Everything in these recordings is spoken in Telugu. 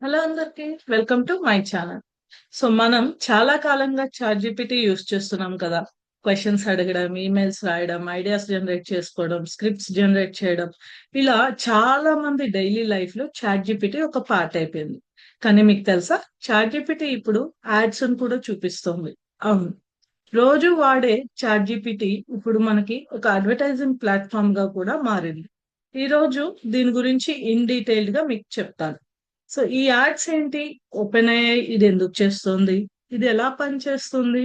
హలో అందరికి welcome to my channel. So మనం చాలా కాలంగా చాట్ జీపీటీ యూస్ చేస్తున్నాం కదా. క్వశ్చన్స్ అడగడం, ఈమెయిల్స్ రాయడం, ఐడియాస్ జనరేట్ చేసుకోవడం, స్క్రిప్ట్స్ జనరేట్ చేయడం, ఇలా చాలా మంది డైలీ లైఫ్ లో చాట్ జీపీటీ ఒక పార్ట్ అయిపోయింది. కానీ మీకు తెలుసా, చాట్ జీపీటీ ఇప్పుడు యాడ్స్ కూడా చూపిస్తుంది. అవును, రోజు వాడే చాట్ జీపీటీ ఇప్పుడు మనకి ఒక అడ్వర్టైజింగ్ ప్లాట్ఫామ్ గా కూడా మారింది. ఈ రోజు దీని గురించి ఇన్ డీటెయిల్డ్ గా మీకు చెప్తాను. సో ఈ యాడ్స్ ఏంటి, ఓపెన్ అయ్యాయి, ఇది ఎందుకు చేస్తుంది, ఇది ఎలా పనిచేస్తుంది,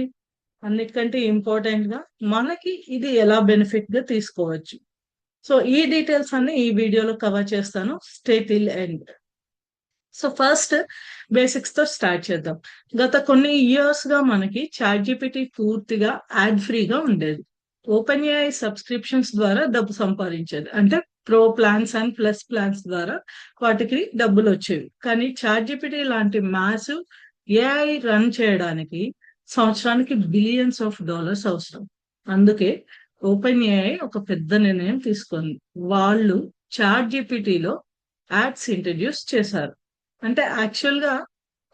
అన్నిటికంటే ఇంపార్టెంట్ గా మనకి ఇది ఎలా బెనిఫిట్ గా తీసుకోవచ్చు. సో ఈ డీటెయిల్స్ అన్ని ఈ వీడియోలో కవర్ చేస్తాను. Stay till end. So first basics తో స్టార్ట్ చేద్దాం. గత కొన్ని ఇయర్స్ గా మనకి చాట్ జీపీటీ పూర్తిగా యాడ్ ఫ్రీగా ఉండేది. ఓపెన్ ఏఐ సబ్స్క్రిప్షన్స్ ద్వారా డబ్బు సంపాదించేది, అంటే pro plans and plus plans ద్వారా వాటికి డబ్బులు వచ్చేవి. కానీ చాట్ జీపీటీ లాంటి మ్యాసివ్ ఏఐ రన్ చేయడానికి సంవత్సరానికి బిలియన్స్ ఆఫ్ డాలర్స్ అవసరం. అందుకే ఓపెన్ ఏఐ ఒక పెద్ద నిర్ణయం తీసుకుంది. వాళ్ళు చాట్ జీపీటీలో యాడ్స్ ఇంట్రడ్యూస్ చేశారు. అంటే యాక్చువల్ గా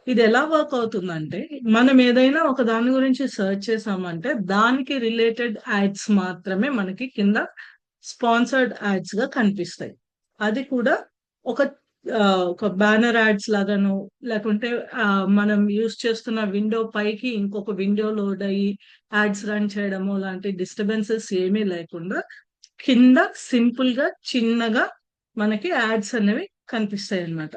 ఇది ఎలా వర్క్ అవుతుందంటే, మనం ఏదైనా ఒక దాని గురించి సర్చ్ చేసామంటే దానికి రిలేటెడ్ యాడ్స్ మాత్రమే మనకి కింద స్పాన్సర్డ్ యాడ్స్ గా కనిపిస్తాయి. అది కూడా ఒక ఒక బ్యానర్ యాడ్స్ లాగాను, లేకుంటే మనం యూస్ చేస్తున్న విండో పైకి ఇంకొక విండో లోడ్ అయ్యి యాడ్స్ రన్ చేయడము లాంటి డిస్టర్బెన్సెస్ ఏమీ లేకుండా కింద సింపుల్ గా చిన్నగా మనకి యాడ్స్ అనేవి కనిపిస్తాయి అన్నమాట.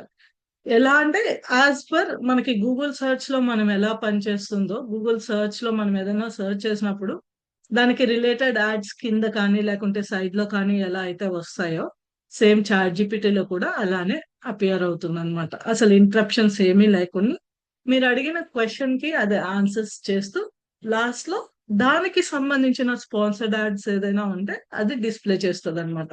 ఎలా అంటే, యాజ్ పర్ మనకి గూగుల్ సర్చ్ లో మనం ఎలా పనిచేస్తుందో, గూగుల్ సర్చ్ లో మనం ఏదైనా సర్చ్ చేసినప్పుడు దానికి రిలేటెడ్ యాడ్స్ కింద కానీ లేకుంటే సైడ్ లో కానీ ఎలా అయితే వస్తాయో, సేమ్ చాట్ జీపీటీలో కూడా అలానే అపియర్ అవుతుంది అనమాట. అసలు ఇంటరప్షన్స్ ఏమీ లేకుండా మీరు అడిగిన క్వశ్చన్ కి అది ఆన్సర్స్ చేస్తూ లాస్ట్ లో దానికి సంబంధించిన స్పాన్సర్డ్ యాడ్స్ ఏదైనా ఉంటే అది డిస్ప్లే చేస్తుంది అనమాట.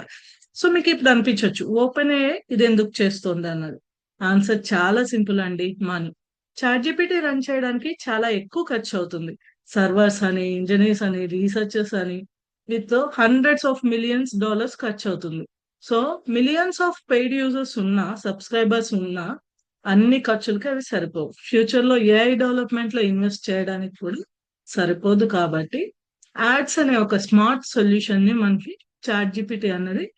సో మీకు ఇప్పుడు అనిపించవచ్చు, ఓపెన్ ఏ ఇది ఎందుకు చేస్తుంది అన్నది. ఆన్సర్ చాలా సింపుల్ అండి, మనీ. చాట్ జీపీటీ రన్ చేయడానికి చాలా ఎక్కువ ఖర్చు అవుతుంది. సర్వర్స్ అని, ఇంజనీర్స్ అని, రీసెర్చర్స్ అని, with hundreds of millions dollars ఖర్చు అవుతుంది. So millions of paid users ఉన్నా, సబ్స్క్రైబర్స్ ఉన్నా, అన్ని ఖర్చులకి అవి సరిపోవు. ఫ్యూచర్ లో ఏఐ డెవలప్మెంట్ లో ఇన్వెస్ట్ చేయడానికి కూడా సరిపోదు. కాబట్టి యాడ్స్ అనే ఒక స్మార్ట్ సొల్యూషన్ ని మనకి చాట్ జీపీటీ అన్నది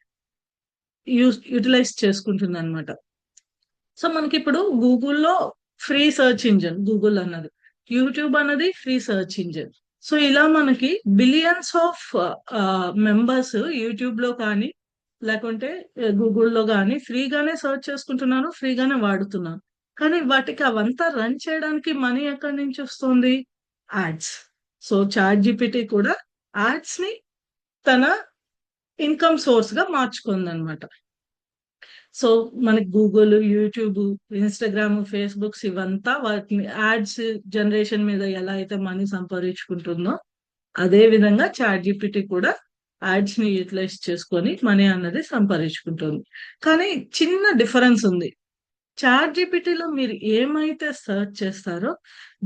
యూటిలైజ్ చేసుకుంటుంది అనమాట. సో మనకి ఇప్పుడు గూగుల్లో ఫ్రీ సర్చ్ ఇంజిన్ గూగుల్ అన్నది, యూట్యూబ్ అన్నది ఫ్రీ సర్చ్ ఇంజిన్. సో ఇలా మనకి బిలియన్స్ ఆఫ్ మెంబర్స్ యూట్యూబ్ లో కానీ లేకుంటే గూగుల్లో కానీ ఫ్రీగానే సర్చ్ చేసుకుంటున్నారు, ఫ్రీగానే వాడుతున్నారు. కానీ వాటికి అవంతా రన్ చేయడానికి మనీ ఎక్కడి నుంచి వస్తుంది? యాడ్స్. సో చాట్ జీపీటీ కూడా యాడ్స్ ని తన ఇన్కమ్ సోర్స్ గా మార్చుకుంది అనమాట. సో మనకి గూగుల్, యూట్యూబ్, ఇన్స్టాగ్రామ్, ఫేస్బుక్స్ ఇవంతా వాటిని యాడ్స్ జనరేషన్ మీద ఎలా అయితే మనీ సంపాదించుకుంటుందో, అదే విధంగా చాట్ జీపీటీ కూడా యాడ్స్ ని యూటిలైజ్ చేసుకొని మనీ అన్నది సంపాదించుకుంటుంది. కానీ చిన్న డిఫరెన్స్ ఉంది. చాట్ జీపీటీలో మీరు ఏమైతే సర్చ్ చేస్తారో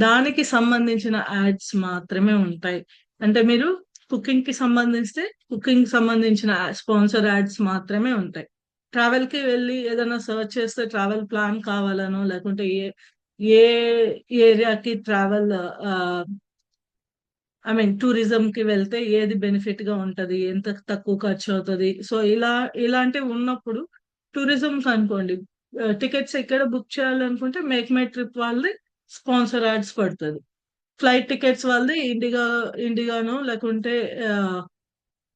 దానికి సంబంధించిన యాడ్స్ మాత్రమే ఉంటాయి. అంటే మీరు కుకింగ్ కి సంబంధిస్తే కుకింగ్ సంబంధించిన స్పాన్సర్ యాడ్స్ మాత్రమే ఉంటాయి. ట్రావెల్ కి వెళ్ళి ఏదైనా సర్చ్ చేస్తే ట్రావెల్ ప్లాన్ కావాలనో, లేకుంటే ఏ ఏ ఏరియాకి ట్రావెల్, ఐ మీన్ టూరిజం కి వెళ్తే ఏది బెనిఫిట్ గా ఉంటది, ఎంత తక్కువ ఖర్చు అవుతుంది, సో ఇలాంటివి ఉన్నప్పుడు టూరిజం అనుకోండి, టికెట్స్ ఎక్కడ బుక్ చేయాలనుకుంటే మేక్ మై ట్రిప్ వాళ్ళది స్పాన్సర్ యాడ్స్ పడుతుంది. ఫ్లైట్ టికెట్స్ వాళ్ళది ఇండిగానో లేకుంటే ఆ,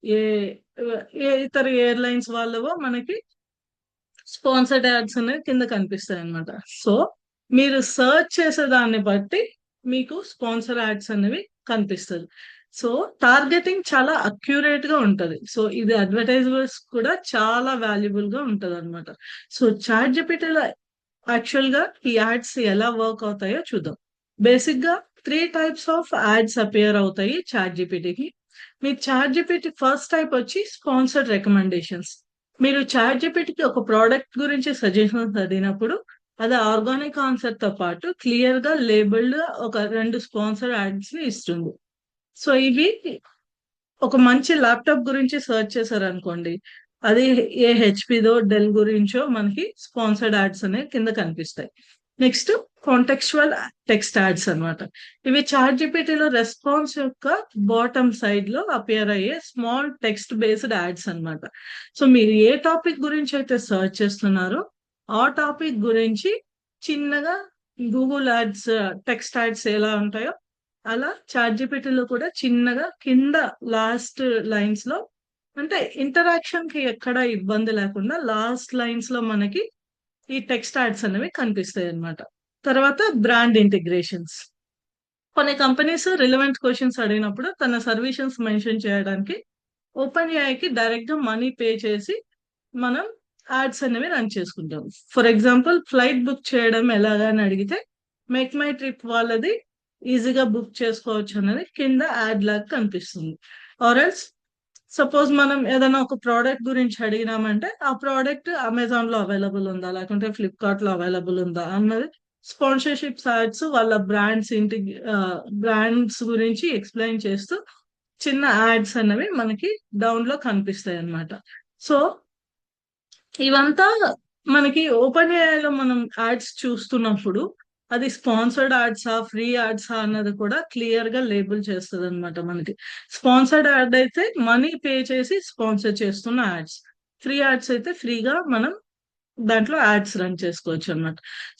ఏ ఏ ఇతర ఎయిర్లైన్స్ వాళ్ళవో మనకి స్పాన్సర్డ్ యాడ్స్ అనేవి కింద కనిపిస్తాయి అనమాట. సో మీరు సర్చ్ చేసే దాన్ని బట్టి మీకు స్పాన్సర్ యాడ్స్ అనేవి కనిపిస్తుంది. సో టార్గెటింగ్ చాలా అక్యురేట్ గా ఉంటది. సో ఇది అడ్వర్టైజర్స్ కూడా చాలా వాల్యుబుల్ గా ఉంటది అనమాట. సో చాట్ జీపీటీలో యాక్చువల్ గా ఈ యాడ్స్ ఎలా వర్క్ అవుతాయో చూద్దాం. బేసిక్ గా 3 టైప్స్ ఆఫ్ యాడ్స్ అపియర్ అవుతాయి చాట్ జీపీటీకి. మీ చాట్ జీపీటీ ఫస్ట్ టైప్ వచ్చి స్పాన్సర్డ్ రికమెండేషన్స్. మీరు చాట్ జీపీటీకి ఒక ప్రోడక్ట్ గురించి సజెషన్స్ అడిగినప్పుడు అది ఆర్గానిక్ ఆన్సర్ తో పాటు క్లియర్ గా లేబుల్డ్ ఒక 2 స్పాన్సర్ యాడ్స్ ని ఇస్తుంది. సో ఇవి ఒక మంచి ల్యాప్టాప్ గురించి సర్చ్ చేశారు అనుకోండి, అది ఏ హెచ్పిదో డెల్ గురించో మనకి స్పాన్సర్డ్ యాడ్స్ అనేవి కింద కనిపిస్తాయి. నెక్స్ట్ కాంటెక్చువల్ టెక్స్ట్ యాడ్స్ అన్నమాట. ఇవి చాట్ జీపీటీలో రెస్పాన్స్ యొక్క బాటమ్ సైడ్ లో అపియర్ అయ్యే స్మాల్ టెక్స్ట్ బేస్డ్ యాడ్స్ అన్నమాట. సో మీరు ఏ టాపిక్ గురించి అయితే సర్చ్ చేస్తున్నారో ఆ టాపిక్ గురించి చిన్నగా గూగుల్ యాడ్స్ టెక్స్ట్ యాడ్స్ ఎలా ఉంటాయో అలా చాట్ జీపీటీలో కూడా చిన్నగా కింద లాస్ట్ లైన్స్ లో, అంటే ఇంటరాక్షన్ కి ఎక్కడ ఇబ్బంది లేకుండా లాస్ట్ లైన్స్ లో మనకి ఈ టెక్స్ట్ యాడ్స్ అనేవి కనిపిస్తాయి అన్నమాట. తర్వాత బ్రాండ్ ఇంటిగ్రేషన్స్. కొన్ని కంపెనీస్ రిలవెంట్ క్వశ్చన్స్ అడిగినప్పుడు తన సర్వీసెస్ మెన్షన్ చేయడానికి ఓపెన్ ఏఐకి డైరెక్ట్ గా మనీ పే చేసి మనం యాడ్స్ అనేవి రన్ చేసుకుంటాం. ఫర్ ఎగ్జాంపుల్ ఫ్లైట్ బుక్ చేయడం ఎలాగా అని అడిగితే మేక్ మై ట్రిప్ వాళ్ళది ఈజీగా బుక్ చేసుకోవచ్చు అనేది కింద యాడ్ లాగా కనిపిస్తుంది. ఆర్ఎల్స్ సపోజ్ మనం ఏదైనా ఒక ప్రోడక్ట్ గురించి అడిగినామంటే ఆ ప్రోడక్ట్ అమెజాన్ లో అవైలబుల్ ఉందా లేకుంటే ఫ్లిప్కార్ట్ లో అవైలబుల్ ఉందా అన్నది స్పాన్సర్షిప్ యాడ్స్ వాళ్ళ బ్రాండ్స్ గురించి ఎక్స్ప్లెయిన్ చేస్తూ చిన్న యాడ్స్ అనేవి మనకి డౌన్ లో కనిపిస్తాయి అన్నమాట. సో ఇవంతా మనకి ఓపెన్ ఏఐలో మనం యాడ్స్ చూస్తున్నప్పుడు అది స్పాన్సర్డ్ యాడ్సా ఫ్రీ యాడ్సా అన్నది కూడా క్లియర్ గా లేబుల్ చేస్తుంది అనమాట. మనకి స్పాన్సర్డ్ యాడ్ అయితే మనీ పే చేసి స్పాన్సర్ చేస్తున్న యాడ్స్, ఫ్రీ యాడ్స్ అయితే ఫ్రీగా మనం దాంట్లో యాడ్స్ రన్ చేసుకోవచ్చు అన్నమాట.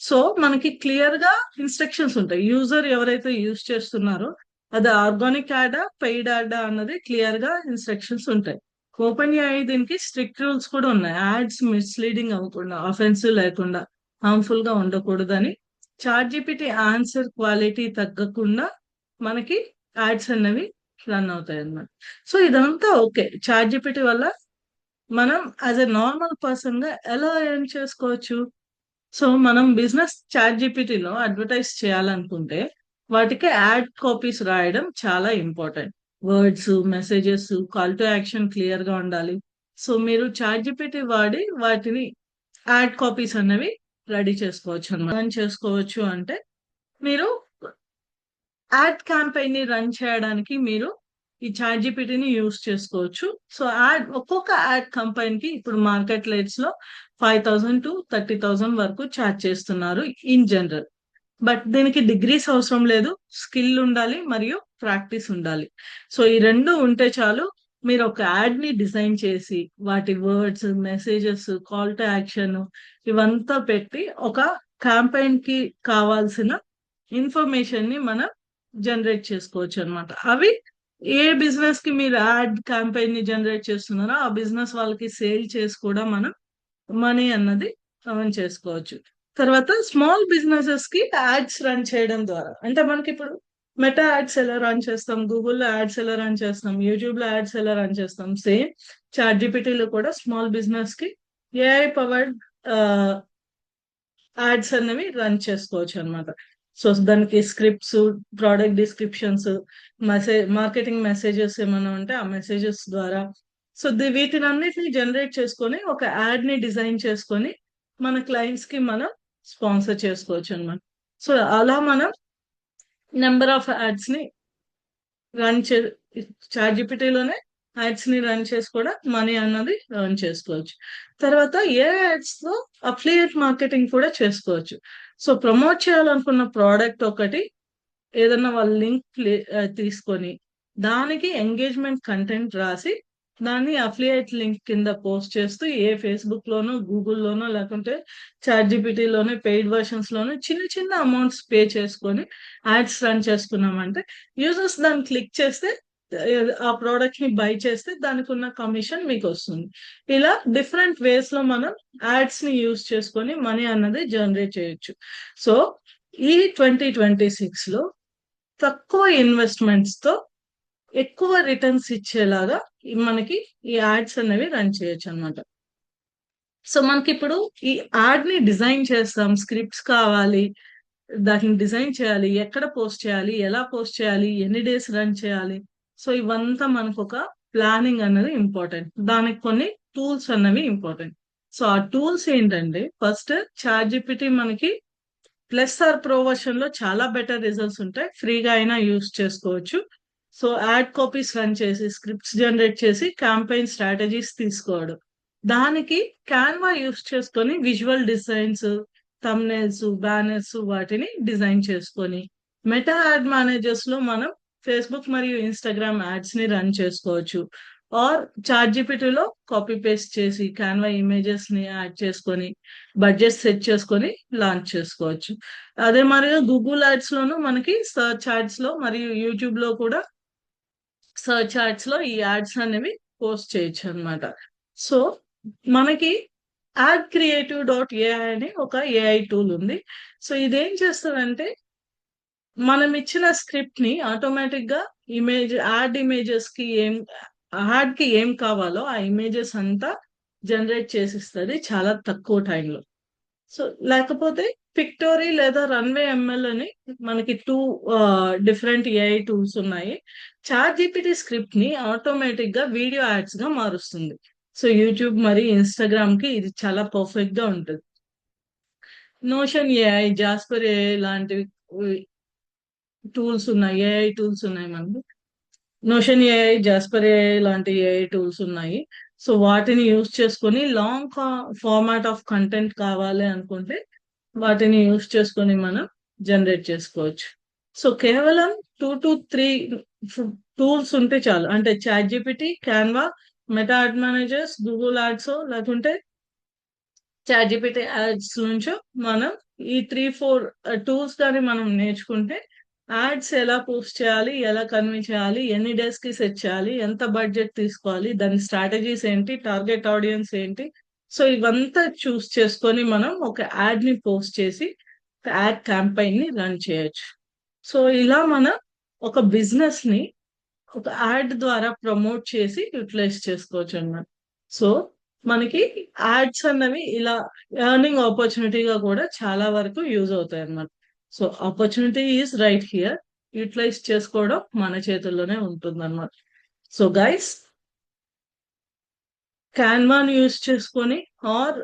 సో మనకి క్లియర్ గా ఇన్స్ట్రక్షన్స్ ఉంటాయి. యూజర్ ఎవరైతే యూజ్ చేస్తున్నారో అది ఆర్గానిక్ యాడా పెయిడ్ యాడా అన్నది క్లియర్ గా ఇన్స్ట్రక్షన్స్ ఉంటాయి. ఓపెన్ ఏఐ దీనికి స్ట్రిక్ట్ రూల్స్ కూడా ఉన్నాయి. యాడ్స్ మిస్లీడింగ్ అవ్వకుండా, అఫెన్సివ్ లేకుండా, హార్మ్ఫుల్ గా ఉండకూడదని చాట్ జీపీటీ ఆన్సర్ క్వాలిటీ తగ్గకుండా మనకి యాడ్స్ అనేవి రన్ అవుతాయి అన్నమాట. సో ఇదంతా ఓకే. చాట్ జీపీటీ వల్ల మనం యాజ్ ఎ నార్మల్ పర్సన్ గా ఎలా ఎర్న్ చేసుకోవచ్చు? సో మనం బిజినెస్ చాట్ జీపీటీలో అడ్వర్టైజ్ చేయాలనుకుంటే వాటికి యాడ్ కాపీస్ రాయడం చాలా important. Words, messages, call to action clear గా ఉండాలి. సో మీరు చాట్ జీపీటీ వాడి వాటిని యాడ్ కాపీస్ అనేవి రెడీ చేసుకోవచ్చు అన్నమాట. రన్ చేసుకోవచ్చు అంటే మీరు యాడ్ క్యాంపెయిన్ ని రన్ చేయడానికి మీరు ఈ చాట్ జీపీటీని యూస్ చేసుకోవచ్చు. సో ఒక్కొక్క యాడ్ కంపెనీ కి ఇప్పుడు మార్కెట్ రేట్స్ లో 5,000 to 30,000 వరకు చార్జ్ చేస్తున్నారు ఇన్ జనరల్. బట్ దీనికి డిగ్రీస్ అవసరం లేదు, స్కిల్ ఉండాలి మరియు ప్రాక్టీస్ ఉండాలి. సో ఈ రెండు ఉంటే చాలు. మీరు ఒక యాడ్ ని డిజైన్ చేసి వాటి words, messages, call to action ఇవంతా పెట్టి ఒక క్యాంపెయిన్ కి కావాల్సిన ఇన్ఫర్మేషన్ ని మనం జనరేట్ చేసుకోవచ్చు అన్నమాట. అవి ఏ బిజినెస్ కి మీరు యాడ్ క్యాంపెయిన్ ని జనరేట్ చేస్తున్నారో ఆ బిజినెస్ వాళ్ళకి సేల్ చేసి కూడా మనం మనీ అన్నది ఎర్న్ చేసుకోవచ్చు. తర్వాత స్మాల్ బిజినెసెస్ కి యాడ్స్ రన్ చేయడం ద్వారా, అంటే మనకి ఇప్పుడు మెటా యాడ్స్ ఎలా రన్ చేస్తాం, గూగుల్లో యాడ్స్ ఎలా రన్ చేస్తాం, యూట్యూబ్ లో యాడ్స్ ఎలా రన్ చేస్తాం, సేమ్ చాట్ జీపీటీలో కూడా స్మాల్ బిజినెస్ కి ఏఐ పవర్డ్ యాడ్స్ అనేవి రన్ చేసుకోవచ్చు అన్నమాట. సో దానికి scripts, product descriptions, marketing messages ఏమైనా ఉంటే ఆ మెసేజెస్ ద్వారా సో వీటిని అన్నిటిని జనరేట్ చేసుకొని ఒక యాడ్ ని డిజైన్ చేసుకొని మన క్లయింట్స్ కి మనం స్పాన్సర్ చేసుకోవచ్చు అన్నమాట. సో అలా మనం నెంబర్ ఆఫ్ యాడ్స్ ని రన్ చే చాట్ జీపీటీలోనే యాడ్స్ ని రన్ చేసి కూడా మనీ అన్నది ఎర్న్ చేసుకోవచ్చు. తర్వాత ఏ యాడ్స్ తో అఫిలియేట్ మార్కెటింగ్ కూడా చేసుకోవచ్చు. సో ప్రమోట్ చేయాలనుకున్న ప్రోడక్ట్ ఒకటి ఏదన్నా వాళ్ళ లింక్ తీసుకొని దానికి ఎంగేజ్మెంట్ కంటెంట్ రాసి దాన్ని అఫిలియేట్ లింక్ కింద పోస్ట్ చేస్తూ ఏ ఫేస్బుక్ లోనో, గూగుల్లోనో లేకుంటే చాట్ జీపీటీలోనే పెయిడ్ వర్షన్స్ లోనో చిన్న చిన్న అమౌంట్స్ పే చేసుకొని యాడ్స్ రన్ చేసుకున్నామంటే యూజర్స్ దాన్ని క్లిక్ చేస్తే ఆ ప్రోడక్ట్ ని బై చేస్తే దానికి ఉన్న కమిషన్ మీకు వస్తుంది. ఇలా డిఫరెంట్ వేస్ లో మనం యాడ్స్ ని యూజ్ చేసుకొని మనీ అన్నది జనరేట్ చేయొచ్చు. సో ఈ 2026 లో తక్కువ ఇన్వెస్ట్మెంట్స్ తో ఎక్కువ రిటర్న్స్ ఇచ్చేలాగా మనకి ఈ యాడ్స్ అనేవి రన్ చేయొచ్చు అనమాట. సో మనకి ఇప్పుడు ఈ యాడ్ ని డిజైన్ చేస్తాం, స్క్రిప్ట్స్ కావాలి, దాన్ని డిజైన్ చేయాలి, ఎక్కడ పోస్ట్ చేయాలి, ఎలా పోస్ట్ చేయాలి, ఎన్ని డేస్ రన్ చేయాలి. సో ఇవంతా మనకు ఒక ప్లానింగ్ అనేది ఇంపార్టెంట్. దానికి కొన్ని టూల్స్ అనేవి ఇంపార్టెంట్. సో ఆ టూల్స్ ఏంటంటే ఫస్ట్ చాట్ జీపీటీ మనకి ప్లస్ ఆర్ ప్రో వర్షన్ లో చాలా బెటర్ రిజల్ట్స్ ఉంటాయి, ఫ్రీగా అయినా యూస్ చేసుకోవచ్చు. సో యాడ్ కాపీస్ రన్ చేసి స్క్రిప్ట్స్ జనరేట్ చేసి క్యాంపెయిన్ స్ట్రాటజీస్ తీసుకోవడం, దానికి క్యాన్వా యూస్ చేసుకొని విజువల్ డిజైన్స్, థంబ్నెయిల్స్, బ్యానర్స్ వాటిని డిజైన్ చేసుకొని మెటా యాడ్ మేనేజర్స్ లో మనం ఫేస్బుక్ మరియు ఇన్స్టాగ్రామ్ యాడ్స్ ని రన్ చేసుకోవచ్చు. ఆర్ చాట్ జీపీటీలో కాపీ పేస్ట్ చేసి క్యాన్వా ఇమేజెస్ ని యాడ్ చేసుకొని బడ్జెట్ సెట్ చేసుకొని లాంచ్ చేసుకోవచ్చు. అదే మరియు గూగుల్ యాడ్స్ లోను మనకి సర్చ్ యాడ్స్ లో మరియు యూట్యూబ్ లో కూడా సర్చ్ యాడ్స్ లో ఈ యాడ్స్ అనేవి పోస్ట్ చేయొచ్చు అనమాట. సో మనకి యాడ్ క్రియేటివ్ డాట్ ఏఐ అని ఒక ఏఐ టూల్ ఉంది. సో ఇదేం చేస్తుందంటే మనం ఇచ్చిన స్క్రిప్ట్ ని ఆటోమేటిక్ గా యాడ్ ఇమేజెస్ కి యాడ్ కి ఏం కావాలో ఆ ఇమేజెస్ అంతా జనరేట్ చేసిస్తుంది చాలా తక్కువ టైంలో. సో లేకపోతే పిక్టోరీ లేదా రన్వే ఎంఎల్ అని మనకి టూ డిఫరెంట్ ఏఐ టూల్స్ ఉన్నాయి. చాట్ జీపీటీ స్క్రిప్ట్ ని ఆటోమేటిక్ గా వీడియో యాడ్స్ గా మారుస్తుంది. సో యూట్యూబ్ మరి ఇన్స్టాగ్రామ్ కి ఇది చాలా పర్ఫెక్ట్ గా ఉంటుంది. నోషన్ ఏఐ, జాస్పర్ ఏఐ లాంటివి టూల్స్ ఉన్నాయి, ఏఐ టూల్స్ ఉన్నాయి మనకి. నోషన్ ఏఐ, జాస్పర్ ఏఐ లాంటి ఏఐ టూల్స్ ఉన్నాయి. సో వాటిని యూస్ చేసుకొని లాంగ్ ఫార్మాట్ ఆఫ్ కంటెంట్ కావాలి అనుకుంటే వాటిని యూస్ చేసుకొని మనం జనరేట్ చేసుకోవచ్చు. సో కేవలం 2 to 3 టూల్స్ ఉంటే చాలు. అంటే chat GPT, Canva, Meta ad managers, Google ads లేకుంటే చాట్ జీపీటీ యాడ్స్ నుంచో మనం ఈ 3-4 టూల్స్ కానీ మనం నేర్చుకుంటే యాడ్స్ ఎలా పోస్ట్ చేయాలి, ఎలా కన్వే చేయాలి, ఎన్ని డేస్ కి సెట్ చేయాలి, ఎంత బడ్జెట్ తీసుకోవాలి, దాని స్ట్రాటజీస్ ఏంటి, టార్గెట్ ఆడియన్స్ ఏంటి, సో ఇవంతా చూస్ చేసుకొని మనం ఒక యాడ్ ని పోస్ట్ చేసి యాడ్ క్యాంపెయిన్ ని రన్ చేయొచ్చు. సో ఇలా మనం ఒక బిజినెస్ ని ఒక యాడ్ ద్వారా ప్రమోట్ చేసి యూటిలైజ్ చేసుకోవచ్చు అన్నమాట. సో మనకి యాడ్స్ అన్నవి ఇలా ఎర్నింగ్ ఆపర్చునిటీగా కూడా చాలా వరకు యూజ్ అవుతాయి అన్నమాట. So opportunity is right here. Utilise చేసుకోవడం మన చేతుల్లోనే ఉంటుంది అన్నమాట. సో గైస్, క్యాన్వాని యూజ్ చేసుకొని ఆర్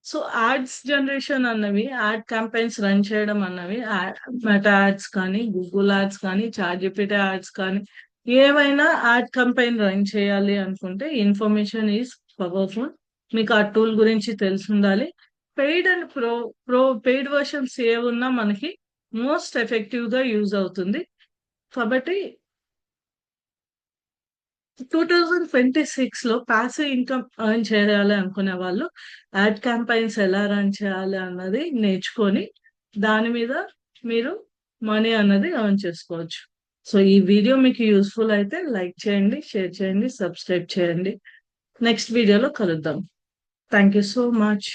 సో యాడ్స్ జనరేషన్ అన్నవి, యాడ్ క్యాంపెయిన్స్ రన్ చేయడం అన్నవి మెటా యాడ్స్ కానీ, గూగుల్ యాడ్స్ కానీ, చాట్ జీపీటీ యాడ్స్ కానీ ఏవైనా యాడ్ క్యాంపెయిన్ రన్ చేయాలి అనుకుంటే ఇన్ఫర్మేషన్ ఈజ్ పవర్ఫుల్. మీకు ఆ టూల్ గురించి తెలిసి ఉండాలి. పెయిడ్ అండ్ పెయిడ్ వర్షన్స్ ఏ ఉన్నా మనకి మోస్ట్ ఎఫెక్టివ్ గా యూజ్ అవుతుంది. కాబట్టి 2026 లో పాసివ్ ఇన్కమ్ ఎర్న్ చేయాలి అనుకునే వాళ్ళు యాడ్ క్యాంపైన్స్ ఎలా రన్ చేయాలి అన్నది నేర్చుకొని దాని మీద మీరు మనీ అన్నది ఎర్న్ చేసుకోవచ్చు. సో ఈ వీడియో మీకు యూస్ఫుల్ అయితే లైక్ చేయండి, షేర్ చేయండి, సబ్స్క్రైబ్ చేయండి. నెక్స్ట్ వీడియోలో కలుద్దాం. Thank you so much.